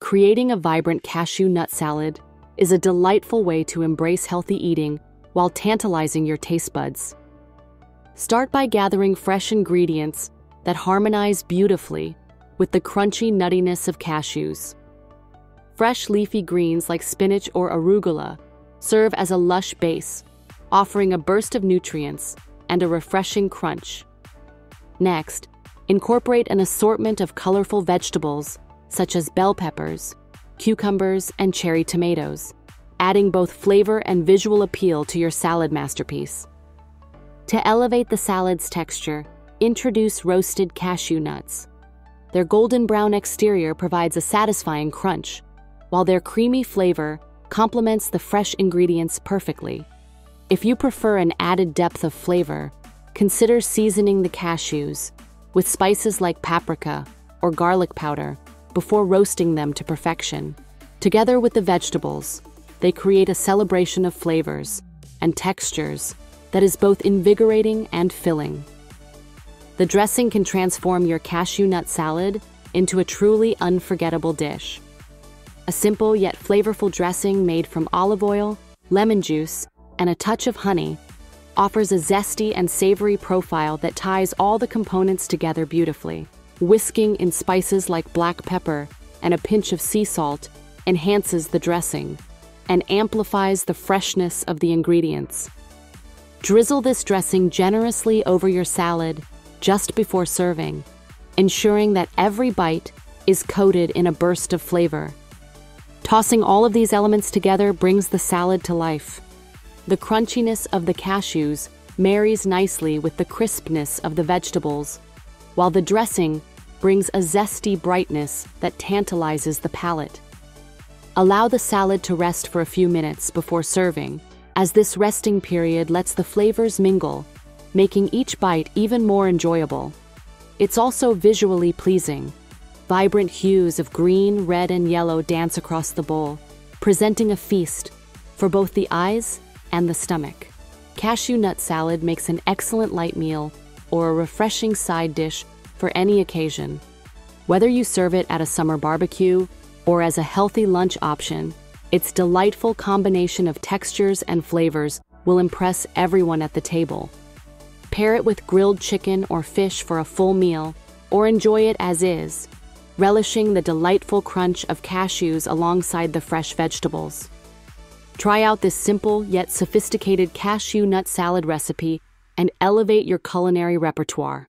Creating a vibrant cashew nut salad is a delightful way to embrace healthy eating while tantalizing your taste buds. Start by gathering fresh ingredients that harmonize beautifully with the crunchy nuttiness of cashews. Fresh leafy greens like spinach or arugula serve as a lush base, offering a burst of nutrients and a refreshing crunch. Next, incorporate an assortment of colorful vegetables such as bell peppers, cucumbers, and cherry tomatoes, adding both flavor and visual appeal to your salad masterpiece. To elevate the salad's texture, introduce roasted cashew nuts. Their golden brown exterior provides a satisfying crunch, while their creamy flavor complements the fresh ingredients perfectly. If you prefer an added depth of flavor, consider seasoning the cashews with spices like paprika or garlic powder before roasting them to perfection. Together with the vegetables, they create a celebration of flavors and textures that is both invigorating and filling. The dressing can transform your cashew nut salad into a truly unforgettable dish. A simple yet flavorful dressing made from olive oil, lemon juice, and a touch of honey offers a zesty and savory profile that ties all the components together beautifully. Whisking in spices like black pepper and a pinch of sea salt enhances the dressing and amplifies the freshness of the ingredients. Drizzle this dressing generously over your salad just before serving, ensuring that every bite is coated in a burst of flavor. Tossing all of these elements together brings the salad to life. The crunchiness of the cashews marries nicely with the crispness of the vegetables, while the dressing brings a zesty brightness that tantalizes the palate. Allow the salad to rest for a few minutes before serving, as this resting period lets the flavors mingle, making each bite even more enjoyable. It's also visually pleasing. Vibrant hues of green, red, and yellow dance across the bowl, presenting a feast for both the eyes and the stomach. Cashew nut salad makes an excellent light meal or a refreshing side dish for any occasion. Whether you serve it at a summer barbecue or as a healthy lunch option, its delightful combination of textures and flavors will impress everyone at the table. Pair it with grilled chicken or fish for a full meal, or enjoy it as is, relishing the delightful crunch of cashews alongside the fresh vegetables. Try out this simple yet sophisticated cashew nut salad recipe and elevate your culinary repertoire.